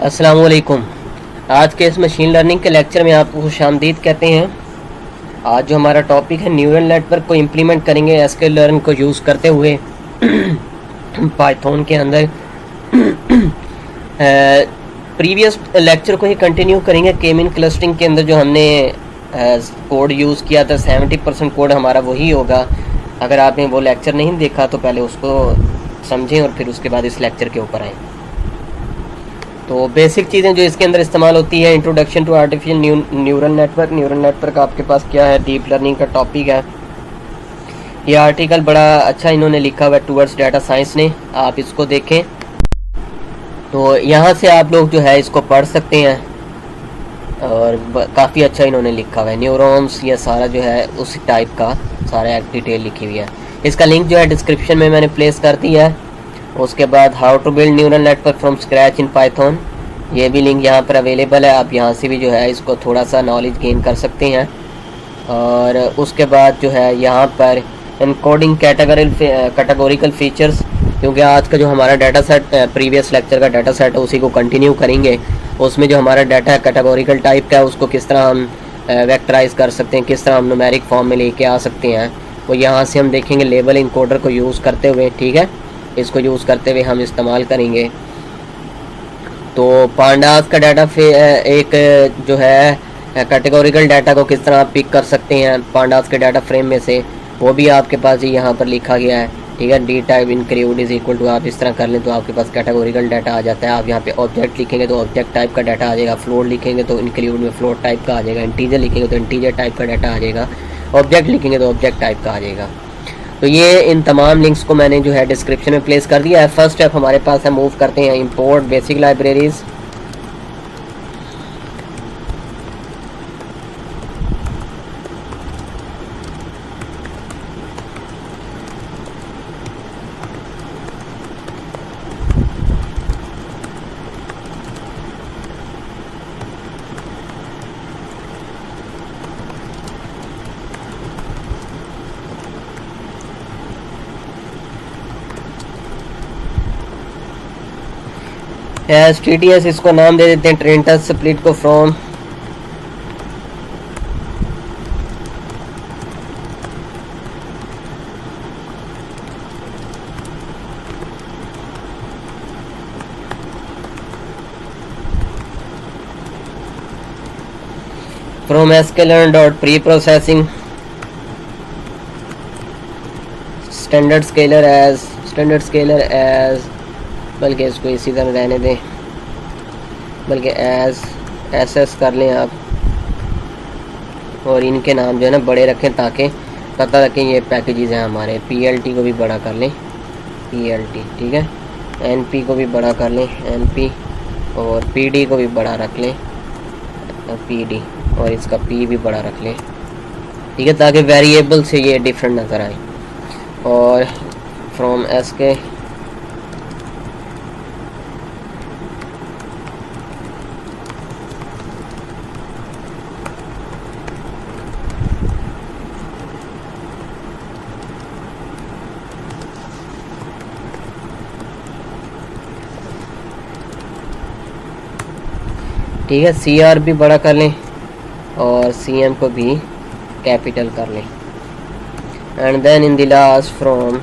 अस्सलाम वालेकुम। आज के इस मशीन लर्निंग के लेक्चर में आपको खुशामदीद कहते हैं। आज जो हमारा टॉपिक है न्यूरल नेटवर्क को इम्प्लीमेंट करेंगे एसक्यूएल लर्न को यूज़ करते हुए पाइथन के अंदर। प्रीवियस लेक्चर को ही कंटिन्यू करेंगे। के मीन क्लस्टरिंग के अंदर जो हमने कोड यूज़ किया था 70% कोड हमारा वही होगा। अगर आपने वो लेक्चर नहीं देखा तो पहले उसको समझें और फिर उसके बाद इस लेक्चर के ऊपर आएँ। तो बेसिक चीज़ें जो इसके अंदर इस्तेमाल होती है, introduction to artificial neural network. Neural network आपके पास क्या है, डीप लर्निंग का टॉपिक है। ये आर्टिकल बड़ा अच्छा इन्होंने लिखा हुआ है टूवर्ड्स डाटा साइंस ने, आप इसको देखें। तो यहाँ से आप लोग जो है इसको पढ़ सकते हैं और काफ़ी अच्छा इन्होंने लिखा हुआ है। न्यूरॉन्स ये सारा जो है उस टाइप का सारा डिटेल लिखी हुई है। इसका लिंक जो है डिस्क्रिप्शन में मैंने प्लेस कर दिया है। उसके बाद how to build neural network from scratch in Python, ये भी लिंक यहाँ पर अवेलेबल है। आप यहाँ से भी जो है इसको थोड़ा सा नॉलेज गेन कर सकते हैं। और उसके बाद जो है यहाँ पर इनकोडिंग कैटेगोरिकल फीचर्स, क्योंकि आज का जो हमारा डाटा सेट प्रीवियस लेक्चर का डाटा सेट है उसी को कंटिन्यू करेंगे। उसमें जो हमारा डाटा है कैटेगोरिकल टाइप का है, उसको किस तरह हम वेक्टराइज कर सकते हैं, किस तरह हम न्यूमेरिक फॉर्म में लेके आ सकते हैं, वो यहाँ से हम देखेंगे लेबल इनकोडर को यूज़ करते हुए। ठीक है, इसको यूज़ करते हुए हम इस्तेमाल करेंगे। तो पांडास का डाटा एक जो है कैटेगोरिकल डाटा को किस तरह आप पिक कर सकते हैं पांडास के डाटा फ्रेम में से, वो भी आपके पास ही यहाँ पर लिखा गया है। ठीक है, D type include is equal to, आप इस तरह कर लें तो आपके पास कैटेगोरिकल डाटा आ जाता है। आप यहाँ पे ऑब्जेक्ट लिखेंगे तो ऑब्जेक्ट टाइप का डाटा आ जाएगा, फ्लोट लिखेंगे तो इंक्लूड में फ्लोट टाइप का आ जाएगा, इंटीजर लिखेंगे तो इंटीजर टाइप का डाटा आ जाएगा, ऑब्जेक्ट लिखेंगे तो ऑब्जेक्ट टाइप का आ जाएगा। तो ये इन तमाम लिंक्स को मैंने जो है डिस्क्रिप्शन में प्लेस कर दिया है। फर्स्ट स्टेप हमारे पास है, मूव करते हैं import basic libraries. S T T S इसको नाम दे देते हैं, ट्रेंटस स्प्लिट को from sklearn dot preprocessing standard scaler as बल्कि इसको इसी तरह रहने दें, बल्कि एस कर लें आप, और इनके नाम जो है ना बड़े रखें ताकि पता रखें ये पैकेजेस हैं हमारे। PLT को भी बड़ा कर लें, PLT। ठीक है, NP को भी बड़ा कर लें, NP, और PD को भी बड़ा रख लें, PD, और इसका P भी बड़ा रख लें। ठीक है, ताकि वेरिएबल से ये डिफरेंट नज़र आए। और फ्रॉम SK ठीक है, CR भी बड़ा कर लें और CM को भी कैपिटल कर लें। And then in the last from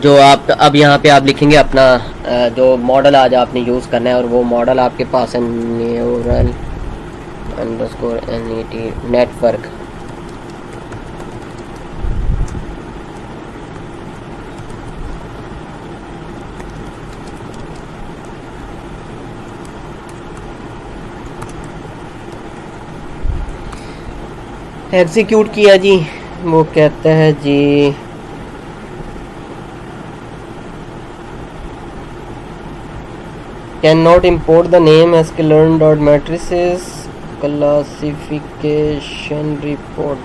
जो आप अब यहाँ पे आप लिखेंगे अपना जो मॉडल आज आपने यूज़ करना है, और वो मॉडल आपके पास है neural underscore NET network. Execute किया जी, वो कहता है जी can not import the name sklearn dot matrices classification report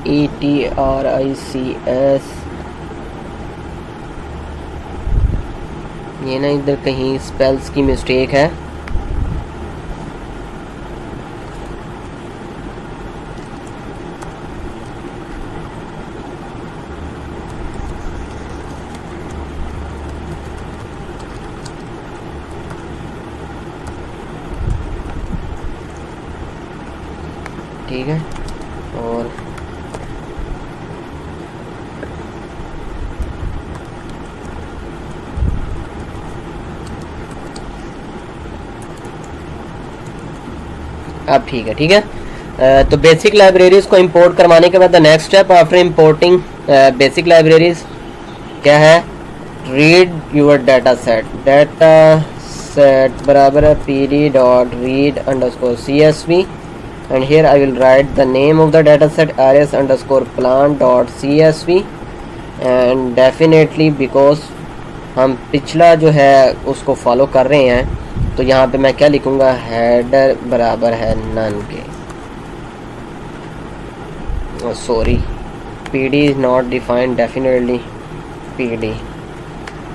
METRICS। ये ना इधर कहीं स्पेल्स की मिस्टेक है। ठीक है। और अब ठीक है, ठीक है। तो बेसिक लाइब्रेरीज को इंपोर्ट करवाने के बाद the next step after importing basic libraries क्या है, रीड यूर डाटा सेट बराबर है pd.read_csv and here I will write the name of the dataset rs_plant.csv and definitely because हम पिछला जो है उसको फॉलो कर रहे हैं तो यहाँ पे मैं क्या लिखूँगा, हेडर बराबर है नन के, sorry pd is not defined, definitely pd।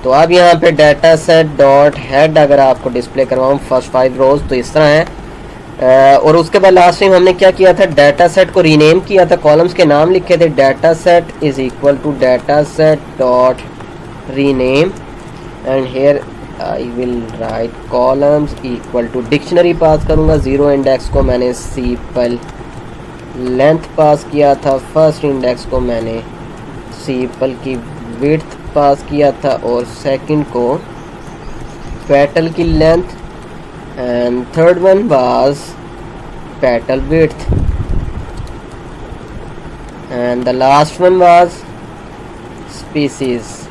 तो अब यहाँ पे डाटा सेट डॉट हेड अगर आपको डिस्प्ले करवाऊँ फर्स्ट 5 रोज तो इस तरह है। और उसके बाद लास्ट टाइम हमने क्या किया था, डाटा सेट को रीनेम किया था, कॉलम्स के नाम लिखे थे, data set is equal to data set dot rename and here I will write columns equal to dictionary pass करूँगा, 0 इंडेक्स को मैंने सीपल लेंथ पास किया था, फर्स्ट इंडेक्स को मैंने सीपल की विड्थ पास किया था और सेकंड को पेटल की length and third one was petal width and the last one was species।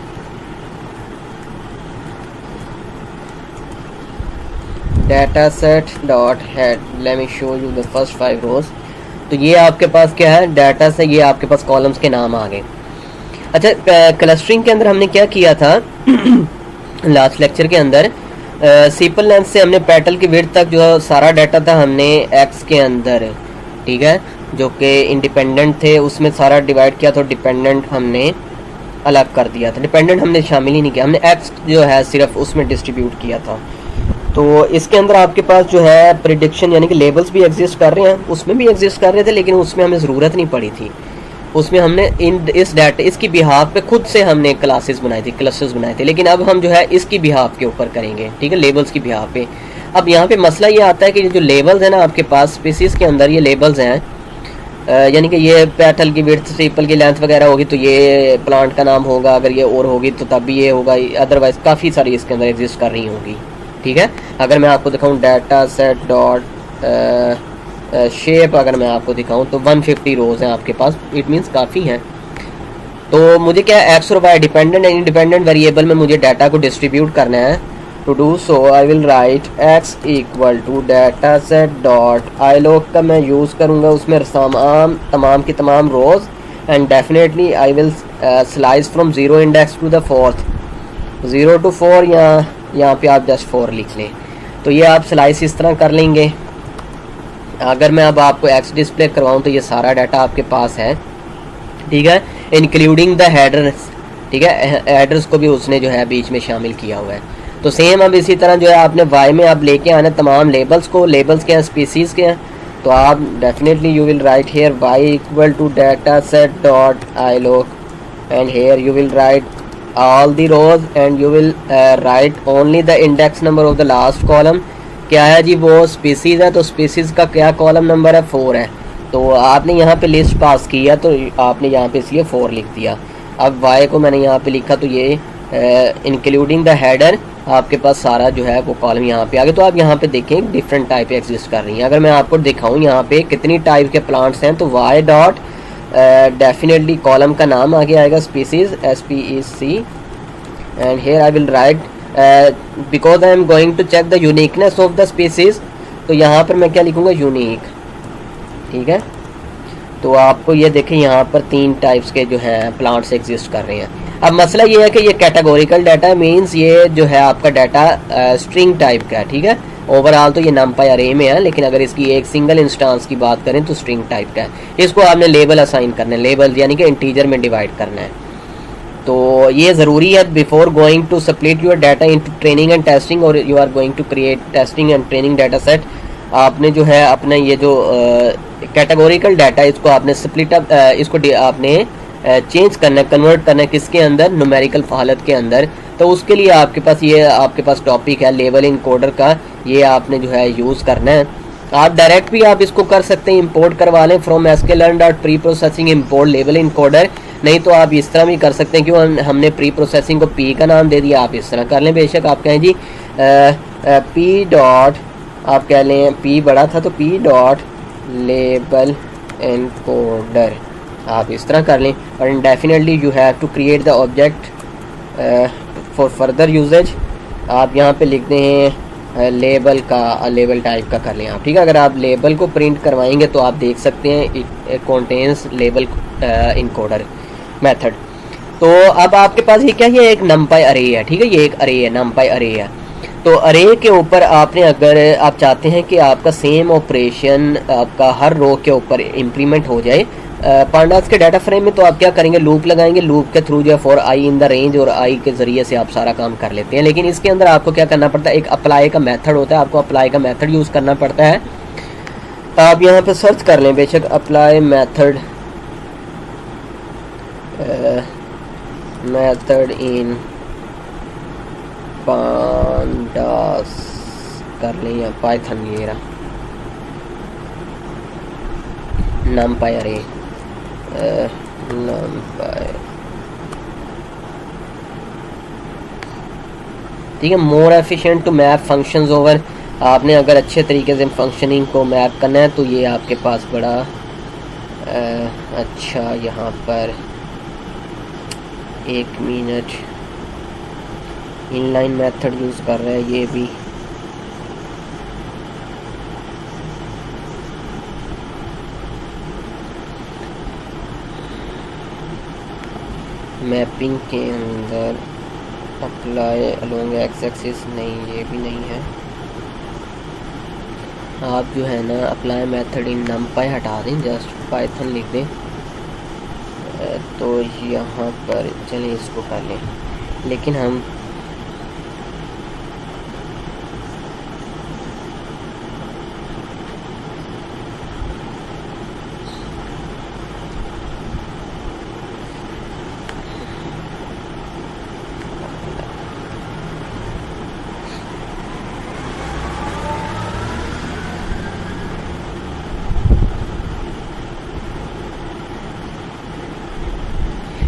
data set dot head, let me show you the first 5 rows। तो ये आपके पास क्या है, डाटा से ये आपके पास कॉलम्स के नाम आ गए। अच्छा, क्लस्टरिंग के अंदर हमने क्या किया था लास्ट लेक्चर के अंदर, सीपल लेंथ से हमने पेटल की विड्थ तक जो सारा डाटा था हमने एक्स के अंदर, ठीक है, जो कि इंडिपेंडेंट थे उसमें सारा डिवाइड किया, तो डिपेंडेंट हमने अलग कर दिया था, डिपेंडेंट हमने शामिल ही नहीं किया, हमने एक्स जो है सिर्फ उसमें डिस्ट्रीब्यूट किया था। तो इसके अंदर आपके पास जो है प्रिडिक्शन यानी कि लेबल्स भी एग्जिस्ट कर रहे हैं, उसमें भी एग्जिस्ट कर रहे थे, लेकिन उसमें हमें ज़रूरत नहीं पड़ी थी, उसमें हमने इस डाटा इसकी बिहाफ पे खुद से हमने क्लासेस बनाई थी, क्लस्टर्स बनाए थे, लेकिन अब हम जो है इसकी बिहाफ के ऊपर करेंगे, ठीक है, लेबल्स की बिहाफ पे। अब यहाँ पे मसला ये आता है कि जो लेबल्स हैं ना आपके पास स्पीसीज़ के अंदर, ये लेबल्स हैं, यानी कि ये पेटल की विड्थ सीपल की लेंथ वगैरह होगी तो ये प्लांट का नाम होगा, अगर ये और होगी तो तब भी ये होगा, अदरवाइज काफ़ी सारी इसके अंदर एग्जिस्ट कर रही होगी, ठीक है। अगर मैं आपको दिखाऊँ डाटा सेट डॉट शेप, अगर मैं आपको दिखाऊं तो 150 रोज हैं आपके पास, इट मींस काफ़ी हैं। तो मुझे क्या है, एक्स और Y dependent and independent variable में मुझे डाटा को डिस्ट्रीब्यूट करना है। To do so I will write X equal to data set dot iloc का मैं यूज़ करूँगा, उसमें तमाम की तमाम rows and definitely I will slice from 0 index to the 4th, 0 to 4 या यहाँ पे आप जस्ट 4 लिख लें। तो ये आप स्लाइस इस तरह कर लेंगे। अगर मैं अब आपको एक्स डिस्प्ले करवाऊँ तो ये सारा डाटा आपके पास है, ठीक है, इंक्लूडिंग द हेडर्स, ठीक है, हेडर्स को भी उसने जो है बीच में शामिल किया हुआ है। तो सेम अब इसी तरह जो है आपने वाई में आप लेके आना तमाम लेबल्स को, लेबल्स के हैं स्पीसीज़ के हैं, तो आप definitely you will write here y equal to data set dot iloc and here you will write all the rows and you will write only the index number of the last column। क्या है जी, वो species है, तो species का क्या column number है, 4 है, तो आपने यहाँ पे लिस्ट पास किया तो आपने यहाँ पे इसलिए 4 लिख दिया। अब y को मैंने यहाँ पे लिखा तो ये इंक्लूडिंग द हेडर आपके पास सारा जो है वो कॉलम यहाँ पे आ गया। तो आप यहाँ पे देखें डिफरेंट टाइप एग्जिस्ट कर रही हैं। अगर मैं आपको दिखाऊँ यहाँ पे कितनी टाइप के प्लांट्स हैं, तो y डॉट डेफिनेटली कॉलम का नाम आगे आएगा species SPEC and here I will write because I am going to check the uniqueness of the species, तो यहाँ पर मैं क्या लिखूँगा, यूनिक, ठीक है। तो आपको ये देखें यहाँ पर 3 टाइप्स के जो हैं प्लांट्स एग्जिस्ट कर रहे हैं। अब मसला ये है कि ये कैटेगोरिकल डाटा मीन्स ये जो है आपका डाटा स्ट्रिंग टाइप का है, ठीक है। ओवरऑल तो ये नंपाई अरे में है, लेकिन अगर इसकी एक सिंगल इंस्टांस की बात करें तो स्ट्रिंग टाइप का है। इसको आपने लेबल असाइन करना है, लेबल यानी कि इंटीजर में डिवाइड करना है। तो ये ज़रूरी है before going to split your data into training and testing और you are going to create testing and training data set. आपने जो है अपने ये जो कैटेगोरिकल डाटा इसको आपने स्प्लिट अप इसको आपने चेंज करना है, कन्वर्ट करना है किसके अंदर, न्यूमेरिकल हालत के अंदर। तो उसके लिए आपके पास ये आपके पास टॉपिक है लेवल इनकोडर का, ये आपने जो है यूज़ करना है। आप डायरेक्ट भी आप इसको कर सकते हैं, इंपोर्ट करवा लें from sklearn dot pre processing import label encoder. नहीं तो आप इस तरह भी कर सकते हैं, क्यों हमने प्री प्रोसेसिंग को पी का नाम दे दिया, आप इस तरह कर लें। बेशक आप कहें जी पी डॉट, आप कह लें पी बड़ा था तो पी डॉट लेबल इनकोडर, आप इस तरह कर लें। और definitely you have to create the object for further usages. आप यहाँ पे लिखते हैं लेबल का, लेबल टाइप का कर लें आप, ठीक है। अगर आप लेबल को प्रिंट करवाएंगे तो आप देख सकते हैं it contains label encoder method. तो अब आपके पास ये क्या, ये एक numpy अरे है, ठीक है, ये एक अरे है, numpy अरे है। तो अरे के ऊपर आपने, अगर आप चाहते हैं कि आपका सेम ऑपरेशन आपका हर रो के ऊपर इम्प्लीमेंट हो जाए पांडास के डाटा फ्रेम में, तो आप क्या करेंगे, लूप लगाएंगे, लूप के थ्रू जो है for I in the range, और आई के ज़रिए से आप सारा काम कर लेते हैं। लेकिन इसके अंदर आपको क्या करना पड़ता है, एक अप्लाई का मेथड होता है, आपको अप्लाई का मेथड यूज़ करना पड़ता है। आप यहाँ पे सर्च कर लें बेशक apply method, method in pandas कर लें, या पाइथन ये रहा numpy अरे, numpy, ठीक है। More efficient to map functions over, आपने अगर अच्छे तरीके से फंक्शनिंग को मैप करना है तो ये आपके पास बड़ा अच्छा, यहाँ पर एक मिनट, इनलाइन मेथड यूज़ कर रहा है ये भी, मैपिंग के अंदर अप्लाई अलोंग एक्स एक्सिस, नहीं ये भी नहीं है। आप जो है ना अप्लाई मेथड इन numpy हटा दें, जस्ट पाइथन लिख दें, तो यहाँ पर चलिए इसको कर लें। लेकिन हम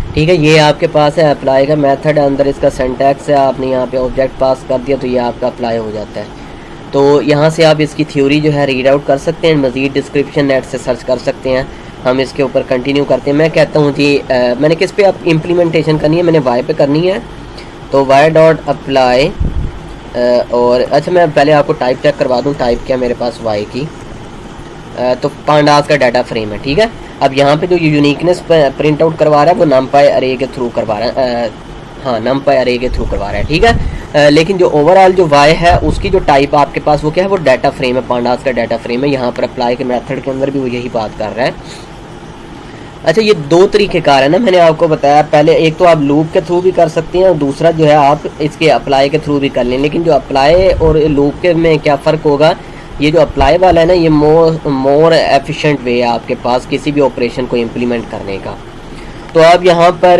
ठीक है, ये आपके पास है अप्लाई का मेथड, अंदर इसका सिंटैक्स है, आपने यहाँ पे ऑब्जेक्ट पास कर दिया तो ये आपका अप्लाई हो जाता है। तो यहाँ से आप इसकी थ्योरी जो है रीड आउट कर सकते हैं, मज़ीद डिस्क्रिप्शन नेट से सर्च कर सकते हैं। हम इसके ऊपर कंटिन्यू करते हैं। मैं कहता हूँ जी मैंने किस पे आप इम्प्लीमेंटेशन करनी है, मैंने वाई पे करनी है, तो वाई डॉट अप्लाई, और अच्छा मैं पहले आपको टाइप चेक करवा दूँ, टाइप क्या मेरे पास वाई की, तो पांडास का डाटा फ्रेम है, ठीक है। अब यहाँ पे जो यूनिकनेस प्रिंट आउट करवा रहा है वो numpy अरे के थ्रू करवा रहा है, हाँ numpy अरे के थ्रू करवा रहा है, ठीक है। लेकिन जो ओवरऑल जो वाई है उसकी जो टाइप आपके पास वो क्या है, वो डाटा फ्रेम है, पांडास का डाटा फ्रेम है। यहाँ पर अप्लाई के मेथड के अंदर भी वो यही बात कर रहा है। अच्छा, ये दो तरीक़ेकार है ना, मैंने आपको बताया। पहले एक तो आप लूप के थ्रू भी कर सकते हैं, और दूसरा जो है आप इसके अप्लाई के थ्रू भी कर लें। लेकिन जो अप्लाई और लूप के में क्या फ़र्क होगा, ये जो अप्लाई वाला है ना, ये मोर एफिशिएंट वे है आपके पास किसी भी ऑपरेशन को इम्प्लीमेंट करने का। तो अब यहाँ पर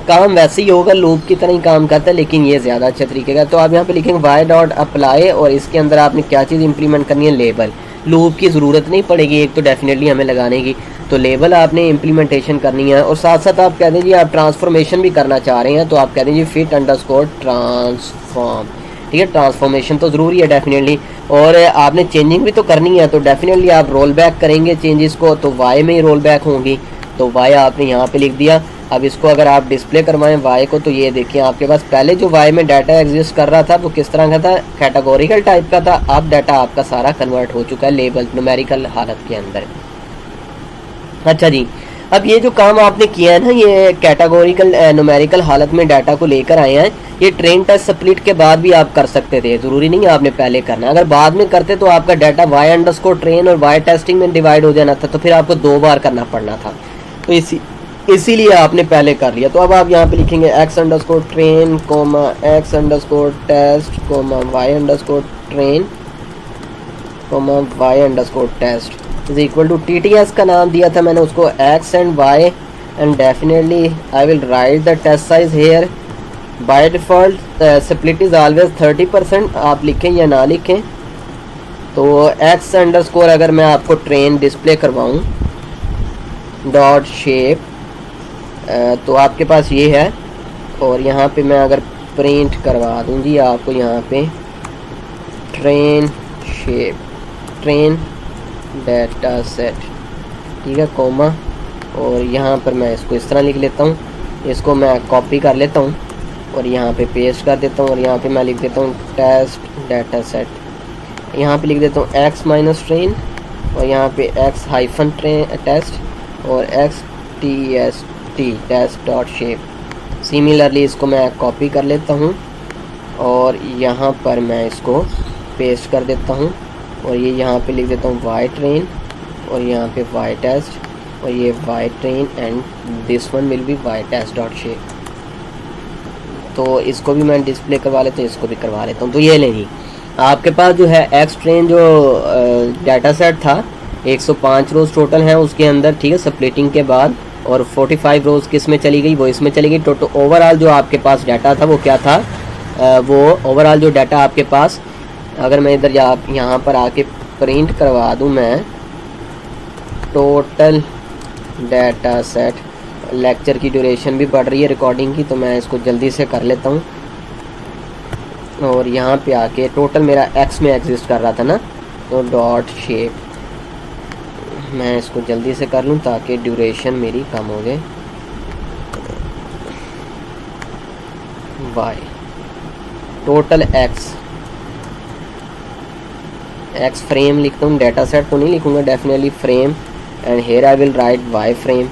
काम वैसे ही होगा, लूप की तरह ही काम करता है, लेकिन ये ज़्यादा अच्छा तरीके का। तो आप यहाँ पे लिखेंगे वाई डॉट अप्लाई, और इसके अंदर आपने क्या चीज़ इंप्लीमेंट करनी है, लेबल। लूप की ज़रूरत नहीं पड़ेगी एक तो डेफिनेटली हमें लगाने की, तो लेबल आपने इम्प्लीमेंटेशन करनी है। और साथ साथ आप कह दीजिए आप ट्रांसफॉर्मेशन भी करना चाह रहे हैं, तो आप कह दीजिए फिट अंडरस्कोर ट्रांसफॉर्म, ठीक है। ट्रांसफॉर्मेशन तो ज़रूरी है डेफिनेटली, और आपने चेंजिंग भी तो करनी है, तो डेफिनेटली आप रोल बैक करेंगे चेंजेस को, तो वाई में ही रोल बैक होंगी, तो वाई आपने यहाँ पे लिख दिया। अब इसको अगर आप डिस्प्ले करवाएं वाई को, तो ये देखिए आपके पास पहले जो वाई में डाटा एग्जिस्ट कर रहा था वो किस तरह का था, कैटेगोरिकल टाइप का था। अब डाटा आपका सारा कन्वर्ट हो चुका है लेबल न्यूमेरिकल हालत के अंदर। अच्छा जी, अब ये जो काम आपने किया है ना, ये कैटेगोरिकल न्यूमेरिकल हालत में डाटा को लेकर आए हैं, ये ट्रेन टेस्ट स्प्लिट के बाद भी आप कर सकते थे, ज़रूरी नहीं है आपने पहले करना। अगर बाद में करते तो आपका डाटा वाई अंडरस्कोर ट्रेन और वाई टेस्टिंग में डिवाइड हो जाना था, तो फिर आपको 2 बार करना पड़ना था, तो इसीलिए आपने पहले कर लिया। तो अब आप यहाँ पे लिखेंगे x underscore train comma x underscore test comma y underscore train comma y underscore test is equal to TTS का नाम दिया था मैंने उसको x and y, and definitely I will write the test size here. By default split is always 30%, आप लिखें या ना लिखें तो एक्स अंडरस्कोर अगर मैं आपको ट्रेन डिस्प्ले करवाऊँ डॉट शेप, तो आपके पास ये है। और यहाँ पे मैं अगर प्रिंट करवा दूँ जी आपको यहाँ पे train shape, train data set, ठीक है, कोमा, और यहाँ पर मैं इसको इस तरह लिख लेता हूँ। इसको मैं कॉपी कर लेता हूँ और यहाँ पे पेस्ट कर देता हूँ और यहाँ पे मैं लिख देता हूँ टेस्ट डेटा सेट। यहाँ पे लिख देता हूँ एक्स माइनस ट्रेन और यहाँ पे एक्स हाइफन ट्रेन टेस्ट और x T S T test dot shape. Similarly इसको मैं कॉपी कर लेता हूँ और यहाँ पर मैं इसको पेस्ट कर देता हूँ और ये यहाँ पे लिख देता हूँ वाई ट्रेन और यहाँ पे वाई टेस्ट और ये y train and this one will be y test dot shape. तो इसको भी मैं डिस्प्ले करवा लेता हूँ, इसको भी करवा लेता हूँ। तो ये लेंगी आपके पास जो है एक्स ट्रेन जो डाटा सेट था 105 रोज़ टोटल हैं उसके अंदर, ठीक है, स्प्लिटिंग के बाद, और 45 रोज़ किस में चली गई, वो इसमें चली गई। तो ओवरऑल जो आपके पास डाटा था वो क्या था, वो ओवरऑल जो डाटा आपके पास, अगर मैं इधर यहाँ पर आके प्रिंट करवा दूँ मैं टोटल डाटा सेट, लेक्चर की ड्यूरेशन भी बढ़ रही है रिकॉर्डिंग की, तो मैं इसको जल्दी से कर लेता हूँ। और यहाँ पे आके टोटल मेरा एक्स में एग्जिस्ट कर रहा था ना, तो डॉट शेप मैं इसको जल्दी से कर लूँ ताकि ड्यूरेशन मेरी कम हो जाए। Y total x, x frame लिखता हूँ, डाटा सेट तो नहीं लिखूँगा, definitely frame, and here I will write y frame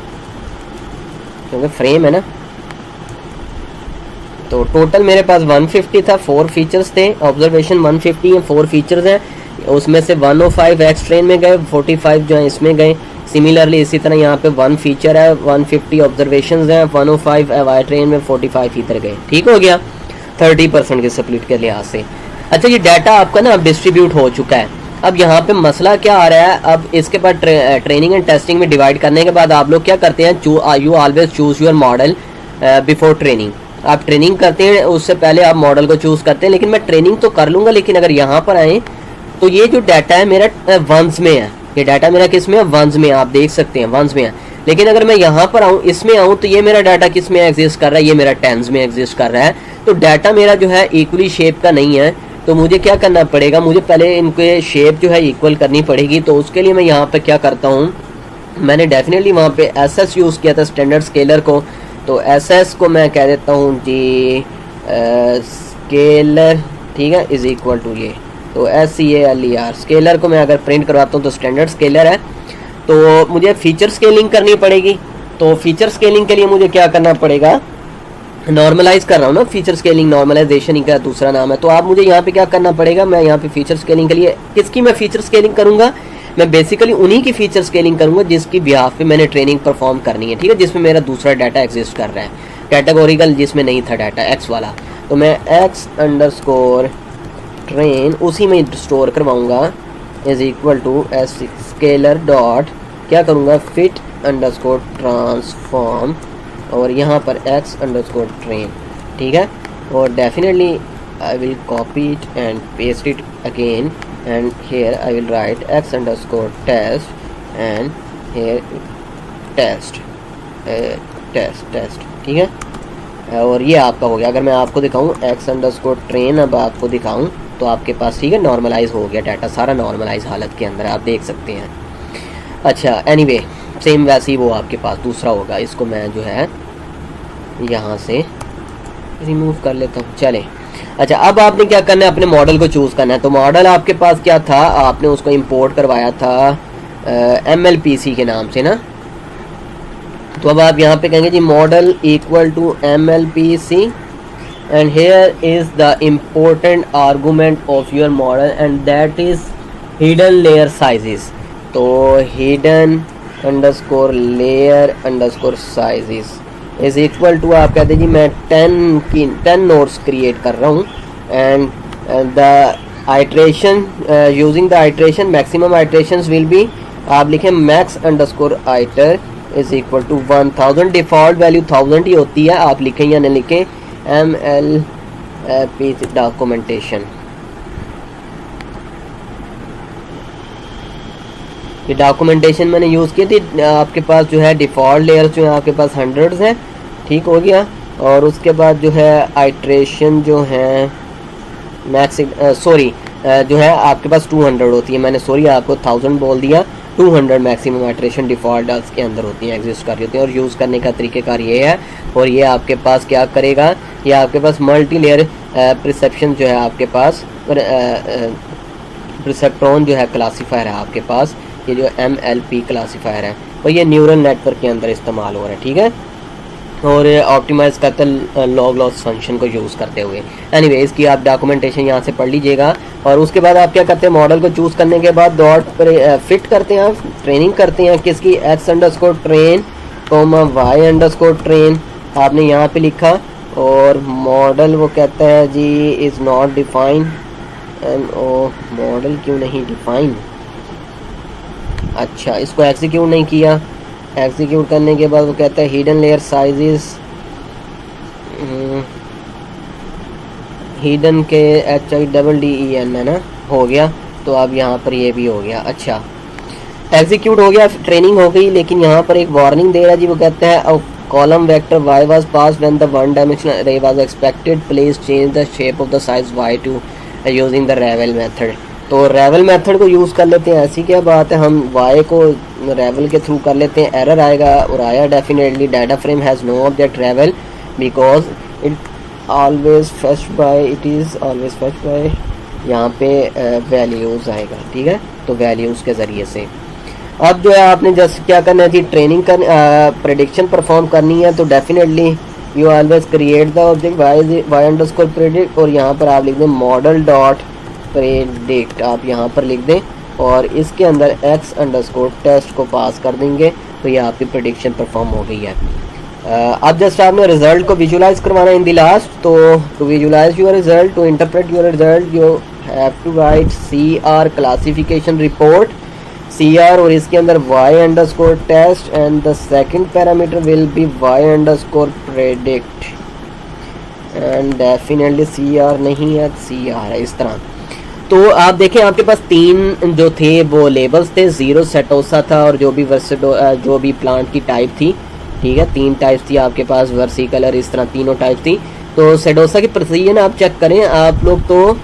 क्योंकि फ्रेम है ना। तो टोटल मेरे पास 150 था, 4 फीचर्स थे, ऑब्जर्वेशन 150 हैं, 4 फीचर्स हैं, उसमें से 105 एक्स ट्रेन में गए, 45 जो हैं इसमें गए। सिमिलरली इसी तरह यहाँ पे 1 फीचर है, 150 ऑब्जर्वेशंस हैं, 105 वाई ट्रेन में, 45 इधर गए। ठीक हो गया 30% के स्प्लिट के लिहाज से। अच्छा ये डाटा आपका ना अब डिस्ट्रीब्यूट हो चुका है। अब यहाँ पे मसला क्या आ रहा है, अब इसके बाद ट्रेनिंग एंड टेस्टिंग में डिवाइड करने के बाद आप लोग क्या करते हैं, you always choose your model before training. आप ट्रेनिंग करते हैं उससे पहले आप मॉडल को चूज़ करते हैं, लेकिन मैं ट्रेनिंग तो कर लूँगा, लेकिन अगर यहाँ पर आए तो ये जो डाटा है मेरा वंस में है, ये डाटा मेरा किस में है, वंस में, आप देख सकते हैं वंस में है। लेकिन अगर मैं यहाँ पर आऊँ, इसमें आऊँ, तो ये मेरा डाटा किस में एग्जिस्ट कर रहा है, ये मेरा टेंस में एग्जिस्ट कर रहा है। तो डाटा मेरा जो है इक्वली शेप का नहीं है, तो मुझे क्या करना पड़ेगा, मुझे पहले इनके शेप जो है इक्वल करनी पड़ेगी। तो उसके लिए मैं यहाँ पर क्या करता हूँ, मैंने डेफिनेटली वहाँ पे एसएस यूज़ किया था, स्टैंडर्ड स्केलर को। तो एसएस को मैं कह देता हूँ जी स्केलर, ठीक है, इज़ इक्वल टू ये, तो SCALER स्केलर को मैं अगर प्रिंट करवाता हूँ तो स्टैंडर्ड स्केलर है। तो मुझे फीचर स्केलिंग करनी पड़ेगी। तो फीचर स्केलिंग के लिए मुझे क्या करना पड़ेगा, नॉर्मलाइज कर रहा हूँ ना, फीचर स्केलिंग नॉर्मलाइजेशन का दूसरा नाम है। तो आप मुझे यहाँ पे क्या करना पड़ेगा, मैं यहाँ पे फीचर स्केलिंग के लिए किसकी मैं फीचर स्केलिंग करूँगा, मैं बेसिकली उन्हीं की फीचर स्केलिंग करूँगा जिसकी बिहाफ पे मैंने ट्रेनिंग परफॉर्म करनी है, ठीक है, जिसमें मेरा दूसरा डाटा एग्जिस्ट कर रहा है, कैटेगोरिकल जिसमें नहीं था डाटा एक्स वाला। तो मैं एक्स अंडरस्कोर ट्रेन उसी में स्टोर करवाऊँगा, is equal to S scaler dot क्या करूँगा, फिट अंडरस्कोर ट्रांसफॉर्म, और यहाँ पर एक्स अंडरस्कोर ट्रेन, ठीक है। और definitely I will copy it and paste it again, and here I will write x underscore test and here test test, ठीक है। और ये आपका हो गया। अगर मैं आपको दिखाऊं x अंडरस्कोर ट्रेन, अब आपको दिखाऊं तो आपके पास, ठीक है, नॉर्मलाइज हो गया डाटा सारा, नॉर्मलाइज हालत के अंदर आप देख सकते हैं। अच्छा एनीवे सेम वैसे ही वो आपके पास दूसरा होगा। इसको मैं जो है यहाँ से रिमूव कर लेता हूँ। चले अच्छा, अब आपने क्या करना है, अपने मॉडल को चूज़ करना है। तो मॉडल आपके पास क्या था, आपने उसको इंपोर्ट करवाया था MLPC के नाम से ना। तो अब आप यहाँ पे कहेंगे जी model equal to MLPC and here is the important argument of your model and that is hidden layer sizes. तो hidden underscore layer underscore sizes is equal to, आप कहते जी मैं 10 नोड्स क्रिएट कर रहा हूँ and the iteration using the iteration maximum iterations will be, आप लिखें max underscore iter is equal to 1000। Default value 1000 ही होती है, आप लिखें या न लिखें। MLP डॉक्यूमेंटेशन ये डॉक्यूमेंटेशन मैंने यूज़ की थी। आपके पास जो है डिफ़ॉल्ट लेयर जो है आपके पास हंड्रेड्स हैं, ठीक हो गया। और उसके बाद जो है आइट्रेशन जो है जो है आपके पास 200 होती है। मैंने सॉरी आपको 1000 बोल दिया, 200 मैक्सिमम आइट्रेशन डिफ़ॉल्ट के अंदर होती हैं, एग्जिस्ट कर रही होती हैं। और यूज़ करने का तरीक़ेकार ये है। और ये आपके पास क्या करेगा, ये आपके पास मल्टी लेयर परसेप्शन जो है आपके पास परसेप्ट्रॉन जो है क्लासीफायर है आपके पास, ये जो MLP क्लासीफायर है और ये न्यूरल नेटवर्क के अंदर इस्तेमाल हो रहा है, ठीक है। और ऑप्टिमाइज़ करते लॉग लॉस फंक्शन को यूज़ करते हुए। एनीवे इसकी आप डॉक्यूमेंटेशन यहाँ से पढ़ लीजिएगा। और उसके बाद आप क्या करते हैं, मॉडल को चूज़ करने के बाद डॉट पर फिट करते हैं, आप ट्रेनिंग करते हैं किसकी, x_train, y_train आपने यहाँ पे लिखा। और मॉडल वो कहता है जी इज़ नॉट डिफाइन, मॉडल क्यों नहीं डिफाइन, अच्छा इसको एग्जीक्यूट नहीं किया। एग्जीक्यूट करने के बाद वो कहता है हिडन लेयर साइजेस, हिडन के HIDDEN है ना, हो गया। तो अब यहाँ पर ये भी हो गया, अच्छा एग्जीक्यूट हो गया, ट्रेनिंग हो गई। लेकिन यहाँ पर एक वार्निंग दे रहा है जी, वो कहता है column vector y was passed when the one dimensional array was expected, please change the shape of the size y to using the Ravel method। तो रेवल मेथड को यूज़ कर लेते हैं, ऐसी क्या बात है, हम y को रेवल के थ्रू कर लेते हैं। एरर आएगा और आया definitely, data frame has no object ravel because it always fetched by, it is always fetched by, यहाँ पे वैल्यूज़ आएगा, ठीक है। तो वैल्यूज़ के ज़रिए से अब जो है आपने जस्ट क्या करना है थी, ट्रेनिंग कर प्रेडिक्शन परफॉर्म करनी है। तो definitely you always create the object y_predict predict, और यहाँ पर आप लिख दें मॉडल डॉट प्रेडिक्ट, आप यहाँ पर लिख दें और इसके अंदर x_test को पास कर देंगे। तो ये आपकी प्रेडिक्शन परफॉर्म हो गई है। अब जस्ट आपने रिजल्ट को विजुलाइज करवाना इन द लास्ट। तो to visualize your result, to interpret your result, you have to write CR classification report, CR, और इसके अंदर y_test and the second parameter will be y_predict and definitely CR नहीं है, CR है, इस तरह। तो आप देखें आपके पास तीन जो थे वो लेबल्स थे, ज़ीरो सेटोसा था और जो भी प्लांट की टाइप थी, ठीक है, तीन टाइप थी आपके पास, वर्सिकलर, इस तरह तीनों टाइप थी। तो सेटोसा की प्रिसीजन आप चेक करें आप लोग, तो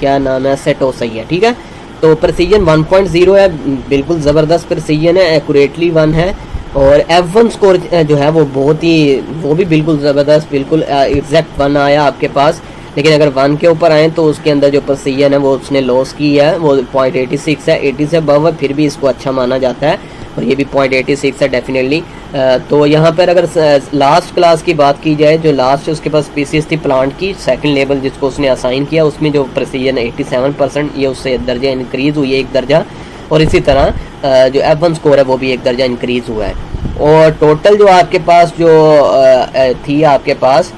क्या नाम है, सेटोसा ही है, ठीक है। तो प्रिसीजन 1.0 है, बिल्कुल ज़बरदस्त प्रिसीजन है, एक्यूरेटली 1 है। और F1 स्कोर जो है वो बहुत ही, वो भी बिल्कुल ज़बरदस्त, बिल्कुल एग्जैक्ट 1 आया आपके पास। लेकिन अगर 1 के ऊपर आए तो उसके अंदर जो प्रिसीजन है वो उसने लॉस की है, वो 0.86 है, 80 से अबव है, फिर भी इसको अच्छा माना जाता है। और ये भी 0.86 है डेफिनेटली। तो यहाँ पर अगर लास्ट क्लास की बात की जाए, जो लास्ट उसके पास स्पीसीज थी प्लांट की, सेकंड लेवल जिसको उसने असाइन किया, उसमें जो प्रिसीजन 87%, ये उससे दर्जा इंक्रीज़ हुई है, एक दर्जा। और इसी तरह जो F1 स्कोर है वो भी एक दर्जा इंक्रीज़ हुआ है। और टोटल जो आपके पास जो थी आपके पास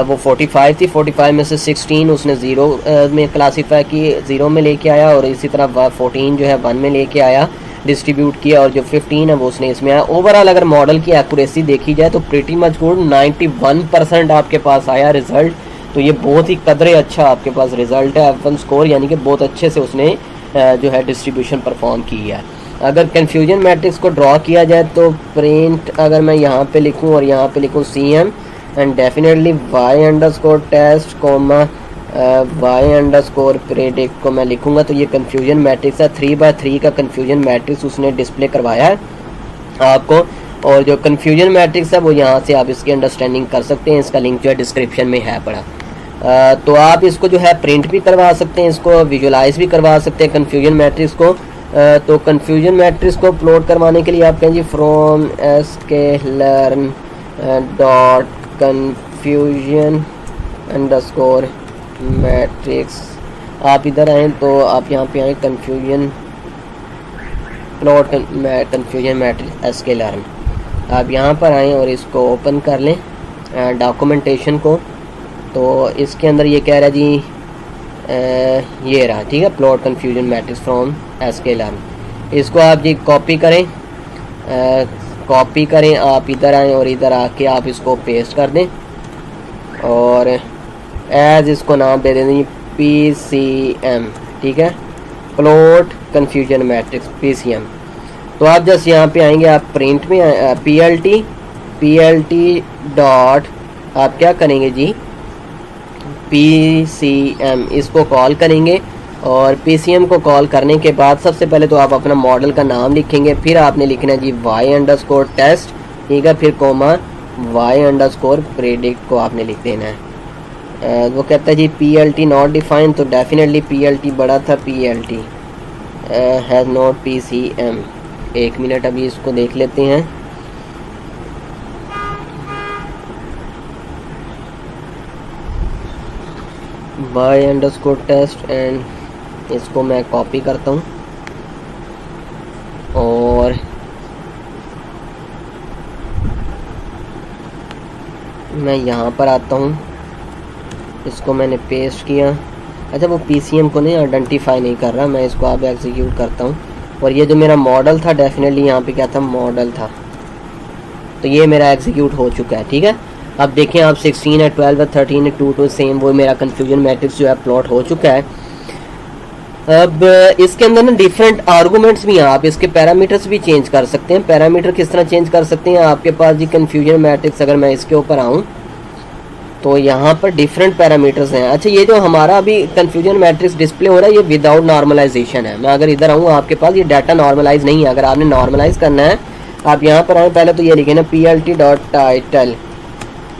वो 45 थी, 45 में से 16 उसने ज़ीरो में क्लासीफाई की, ज़ीरो में लेके आया। और इसी तरह 14 जो है 1 में लेके आया, डिस्ट्रीब्यूट किया। और जो 15 है वो उसने इसमें आया। ओवरऑल अगर मॉडल की एक्यूरेसी देखी जाए तो प्रीटी मच गुड, 91% आपके पास आया रिज़ल्ट। तो ये बहुत ही कदरे अच्छा आपके पास रिज़ल्ट है F1 स्कोर, यानी कि बहुत अच्छे से उसने जो है डिस्ट्रीब्यूशन परफॉर्म की है। अगर कन्फ्यूजन मैट्रिक्स को ड्रॉ किया जाए तो प्रिंट, अगर मैं यहाँ पे लिखूँ और यहाँ पे लिखूँ CM and definitely y_test y_predict को मैं लिखूँगा तो ये कन्फ्यूजन मैट्रिक्स है। 3x3 का कन्फ्यूजन मैट्रिक्स उसने डिस्प्ले करवाया है आपको। और जो कन्फ्यूजन मैट्रिक्स है वो यहाँ से आप इसकी अंडरस्टैंडिंग कर सकते हैं, इसका लिंक जो है डिस्क्रिप्शन में है पड़ा। तो आप इसको जो है प्रिंट भी करवा सकते हैं, इसको विजुलाइज भी करवा सकते हैं कन्फ्यूजन मैट्रिक्स को। तो कन्फ्यूजन मैट्रिक्स को प्लॉट करवाने के लिए आप कहें जी from sklearn dot confusion underscore matrix, आप इधर आएँ तो आप यहाँ पे आएँ confusion plot confusion matrix sklearn, आप यहाँ पर आएँ और इसको ओपन कर लें डॉक्यूमेंटेशन को। तो इसके अंदर ये कह रहा है जी ये रहा, ठीक है, plot confusion matrix from sklearn। इसको आप जी कॉपी करें, आप इधर आएँ और इधर आके आप इसको पेस्ट कर दें और एज इसको नाम दे दें PCM, ठीक है, प्लॉट कन्फ्यूजन मैट्रिक्स PCM। तो आप जस्ट यहाँ पे आएंगे, आप प्रिंट में PLT डॉट आप क्या करेंगे जी, PCM इसको कॉल करेंगे। और PCM को कॉल करने के बाद सबसे पहले तो आप अपना मॉडल का नाम लिखेंगे, फिर आपने लिखना है जी y_test, ठीक है, फिर कोमा y_predict को आपने लिख देना है। वो कहता है जी PLT नॉट डिफाइंड, तो डेफिनेटली PLT बड़ा था, PLT हैज़ नॉट PCM। एक मिनट अभी इसको देख लेते हैं। y_test एंड इसको मैं कॉपी करता हूँ और मैं यहाँ पर आता हूँ, इसको मैंने पेस्ट किया। अच्छा वो PCM को नहीं आइडेंटिफाई नहीं कर रहा, मैं इसको अब एग्जीक्यूट करता हूँ। और ये जो मेरा मॉडल था डेफिनेटली यहाँ पे क्या था, मॉडल था, तो ये मेरा एग्जीक्यूट हो चुका है, ठीक है। अब देखें आप 16 है, 12 है, 13 है, 2 सेम वो मेरा कन्फ्यूजन मैट्रिक्स जो है प्लॉट हो चुका है। अब इसके अंदर ना डिफरेंट आर्गूमेंट्स भी हैं, आप इसके पैरामीटर्स भी चेंज कर सकते हैं। पैरामीटर किस तरह चेंज कर सकते हैं, आपके पास जी कन्फ्यूजन मैट्रिक्स, अगर मैं इसके ऊपर आऊँ तो यहाँ पर डिफरेंट पैरामीटर्स हैं। अच्छा ये जो हमारा अभी कन्फ्यूजन मैट्रिक्स डिस्प्ले हो रहा है ये विदाउट नॉर्मलाइजेशन है। मैं अगर इधर आऊँ, आपके पास ये डाटा नॉर्मलाइज नहीं है। अगर आपने नॉर्मलाइज करना है आप यहाँ पर आए, पहले तो ये लिखे ना PLT.title,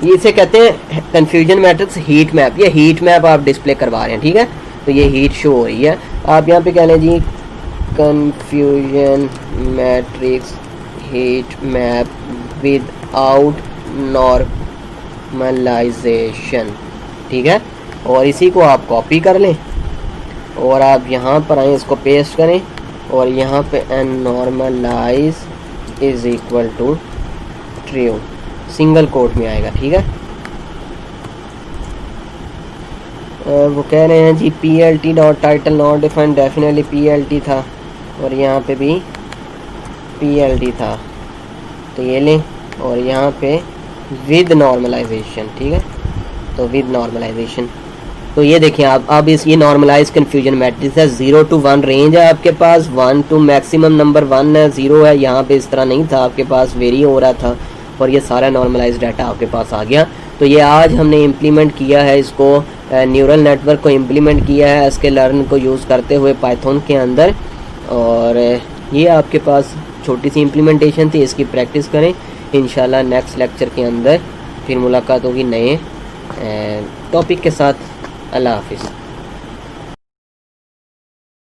ये इसे कहते हैं कन्फ्यूजन मैट्रिक्स हीट मैप। ये हीट मैप आप डिस्प्ले करवा रहे हैं, ठीक है, तो ये हीट शो हो रही है। आप यहाँ पे कह लें जी confusion matrix heat map without normalization, ठीक है। और इसी को आप कॉपी कर लें और आप यहाँ पर आए, इसको पेस्ट करें और यहाँ पे normalize is equal to true, single quote में आएगा, ठीक है। वो कह रहे हैं जी PLT.title not defined, definitely PLT था और यहाँ पे भी PLT था, तो ये लें। और यहाँ पे विद नॉर्मलाइजेशन, ठीक है, तो विद नॉर्मलाइजेशन। तो ये देखें आप, अब इस ये नॉर्मलाइज कन्फ्यूजन मैट्रिक्स है, 0 to 1 रेंज है आपके पास, 1 to मैक्सिमम नंबर 1 है, 0 है। यहाँ पे इस तरह नहीं था, आपके पास वेरी हो रहा था और ये सारा नॉर्मलाइज डाटा आपके पास आ गया। तो ये आज हमने इम्प्लीमेंट किया है, इसको न्यूरल नेटवर्क को इम्प्लीमेंट किया है sklearn को यूज़ करते हुए पाइथन के अंदर। और ये आपके पास छोटी सी इम्प्लीमेंटेशन थी, इसकी प्रैक्टिस करें। इंशाल्लाह नेक्स्ट लेक्चर के अंदर फिर मुलाकात होगी नए टॉपिक के साथ। अल्लाह हाफिज़।